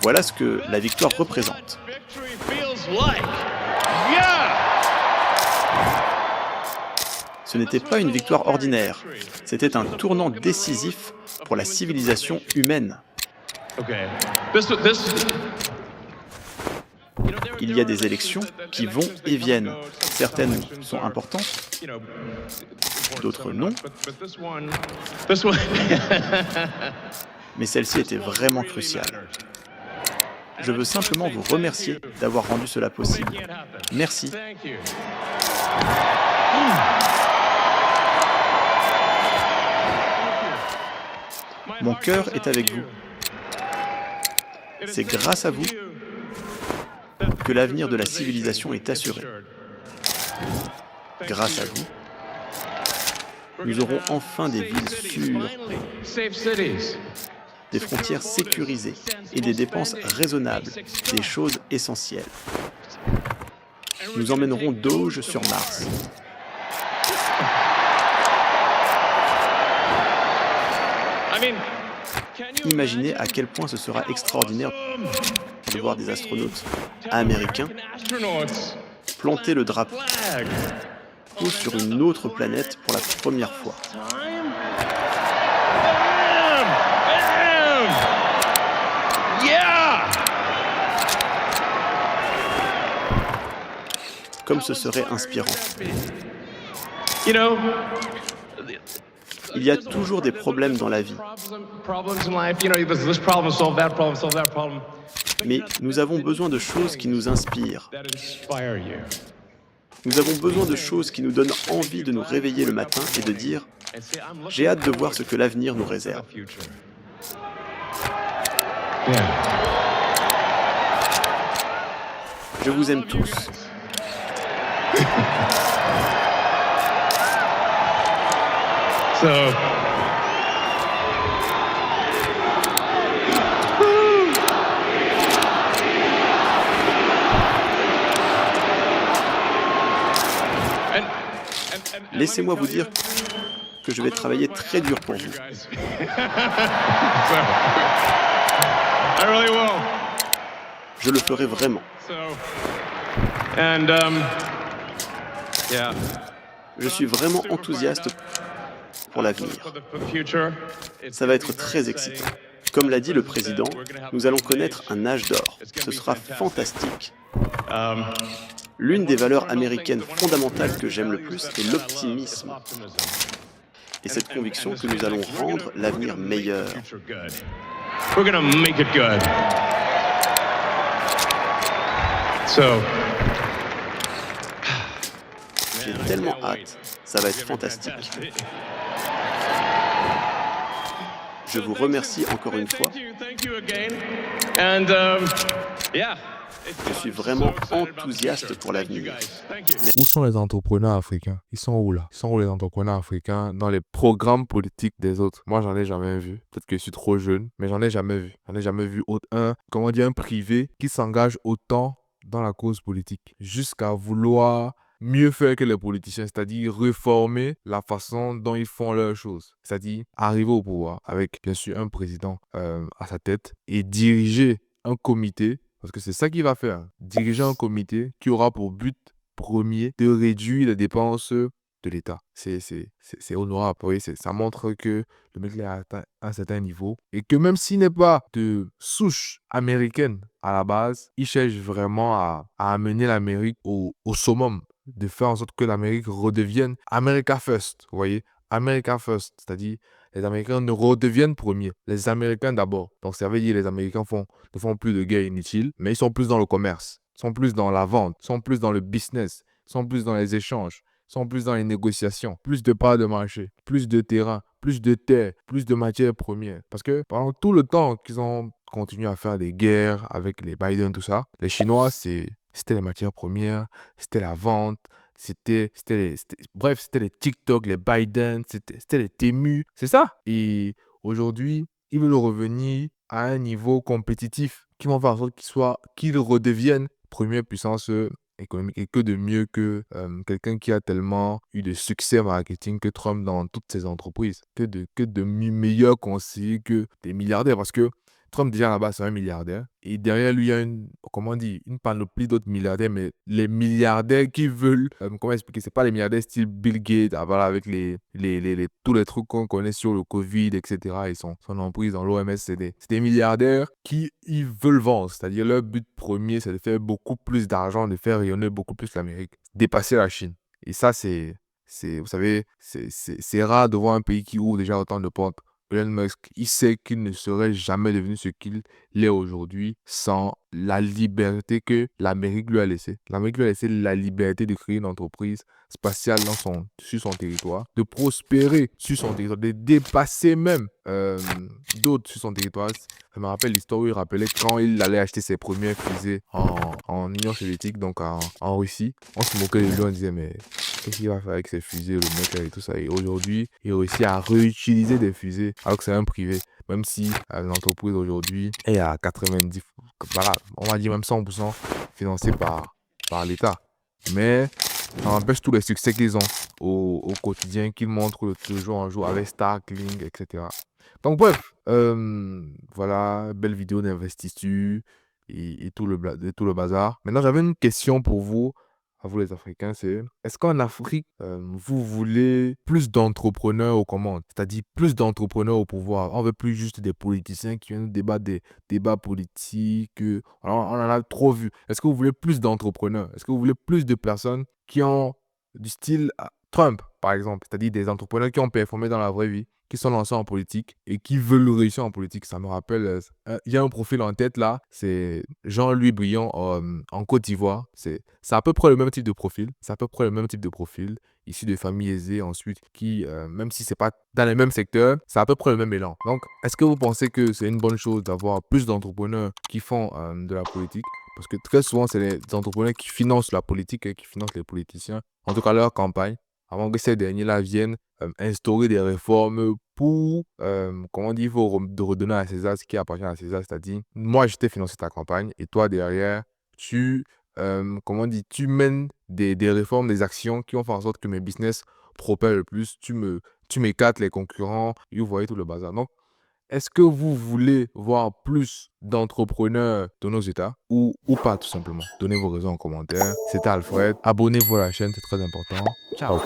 Voilà ce que la victoire représente. Ce n'était pas une victoire ordinaire, c'était un tournant décisif pour la civilisation humaine. Il y a des élections qui vont et viennent. Certaines sont importantes, d'autres non, mais celle-ci était vraiment cruciale. Je veux simplement vous remercier d'avoir rendu cela possible. Merci. Mon cœur est avec vous. C'est grâce à vous que l'avenir de la civilisation est assuré. Grâce à vous, nous aurons enfin des villes sûres, des frontières sécurisées et des dépenses raisonnables, des choses essentielles. Nous emmènerons Doge sur Mars. Imaginez à quel point ce sera extraordinaire de voir des astronautes américains planter le drapeau sur une autre planète pour la première fois. Comme ce serait inspirant. Il y a toujours des problèmes dans la vie. Mais nous avons besoin de choses qui nous inspirent. Nous avons besoin de choses qui nous donnent envie de nous réveiller le matin et de dire « J'ai hâte de voir ce que l'avenir nous réserve ». Je vous aime tous. Laissez-moi vous dire que je vais travailler très dur pour vous. Je le ferai vraiment. Je suis vraiment enthousiaste pour l'avenir. Ça va être très excitant. Comme l'a dit le président, nous allons connaître un âge d'or. Ce sera fantastique. L'une des valeurs américaines fondamentales que j'aime le plus est l'optimisme. Et cette conviction que nous allons rendre l'avenir meilleur. J'ai tellement hâte, ça va être fantastique. Je vous remercie encore une fois. Je suis vraiment enthousiaste pour l'avenir. Où sont les entrepreneurs africains? Ils sont où là? Ils sont où les entrepreneurs africains dans les programmes politiques des autres? Moi, j'en ai jamais vu. Peut-être que je suis trop jeune, mais j'en ai jamais vu. J'en ai jamais vu un privé qui s'engage autant dans la cause politique, jusqu'à vouloir mieux faire que les politiciens, c'est-à-dire réformer la façon dont ils font leurs choses. C'est-à-dire arriver au pouvoir avec, bien sûr, un président à sa tête et diriger un comité, parce que c'est ça qu'il va faire, diriger un comité qui aura pour but premier de réduire les dépenses de l'État. C'est honorable, oui, ça montre que le mec a atteint un certain niveau et que même s'il n'est pas de souche américaine à la base, il cherche vraiment à amener l'Amérique au summum, de faire en sorte que l'Amérique redevienne America First, vous voyez, America First, c'est-à-dire les Américains ne redeviennent premiers, les Américains d'abord. Donc ça veut dire que les Américains ne font plus de guerre inutile, mais ils sont plus dans le commerce, sont plus dans la vente, sont plus dans le business, sont plus dans les échanges, sont plus dans les négociations, plus de parts de marché, plus de terrain, plus de terre, plus de matières premières. Parce que pendant tout le temps qu'ils ont continué à faire des guerres avec les Biden, tout ça, les Chinois, c'était les matières premières, c'était la vente, bref, c'était les TikTok, les Biden, c'était les Temu, c'est ça. Et aujourd'hui, ils veulent revenir à un niveau compétitif qui vont faire en sorte qu'ils redeviennent première puissance économique, et que de mieux que quelqu'un qui a tellement eu de succès marketing que Trump dans toutes ses entreprises, que de meilleurs conseillers que des milliardaires. Parce que Trump, déjà, là-bas, c'est un milliardaire. Et derrière lui, il y a comment on dit, une panoplie d'autres milliardaires, mais les milliardaires qui veulent, comment expliquer, c'est pas les milliardaires style Bill Gates, voilà, avec tous les trucs qu'on connaît sur le Covid, etc. Et son emprise dans l'OMS, c'est des milliardaires qui ils veulent vendre. C'est-à-dire, leur but premier, c'est de faire beaucoup plus d'argent, de faire rayonner beaucoup plus l'Amérique, dépasser la Chine. Et ça, vous savez, c'est rare de voir un pays qui ouvre déjà autant de portes. Elon Musk, il sait qu'il ne serait jamais devenu ce qu'il est aujourd'hui sans la liberté que l'Amérique lui a laissée. L'Amérique lui a laissé la liberté de créer une entreprise spatiale sur son territoire, de prospérer sur son territoire, de dépasser même d'autres sur son territoire. Ça me rappelle l'histoire où il rappelait quand il allait acheter ses premières fusées en Union soviétique, donc en Russie. On se moquait de lui, on disait, mais qu'est-ce qu'il va faire avec ses fusées, le mec là et tout ça. Et aujourd'hui, il réussit à réutiliser des fusées alors que c'est un privé. Même si l'entreprise aujourd'hui est à 90, voilà, on va dire même 100% financée par l'État. Mais ça empêche tous les succès qu'ils ont au quotidien, qu'ils montrent de jour en jour avec Starlink, etc. Donc bref, voilà, belle vidéo d'investissement et tout le bazar. Maintenant, j'avais une question pour vous, à vous les Africains, c'est est-ce qu'en Afrique, vous voulez plus d'entrepreneurs aux commandes, c'est-à-dire plus d'entrepreneurs au pouvoir? On veut plus juste des politiciens qui viennent nous débattre des débats politiques. Alors, on en a trop vu. Est-ce que vous voulez plus d'entrepreneurs? Est-ce que vous voulez plus de personnes qui ont du style Trump, par exemple, c'est-à-dire des entrepreneurs qui ont performé dans la vraie vie, qui sont lancés en politique et qui veulent réussir en politique? Ça me rappelle, il y a un profil en tête là, c'est Jean-Louis Briand en Côte d'Ivoire. C'est à peu près le même type de profil. C'est à peu près le même type de profil, issu de familles aisées ensuite, qui, même si c'est pas dans les mêmes secteurs, c'est à peu près le même élan. Donc, est-ce que vous pensez que c'est une bonne chose d'avoir plus d'entrepreneurs qui font de la politique? Parce que très souvent, c'est les entrepreneurs qui financent la politique et qui financent les politiciens, en tout cas leur campagne, avant que ces derniers-là viennent instaurer des réformes pour, comment dire, il faut de redonner à César ce qui appartient à César, c'est-à-dire, moi, je t'ai financé ta campagne et toi, derrière, comment dire, tu mènes des réformes, des actions qui vont faire en sorte que mes business prospèrent le plus, tu m'écartes les concurrents, et vous voyez tout le bazar. Donc, est-ce que vous voulez voir plus d'entrepreneurs de nos États ou pas, tout simplement? Donnez vos raisons en commentaire. C'était Alfred. Abonnez-vous à la chaîne, c'est très important. Ciao.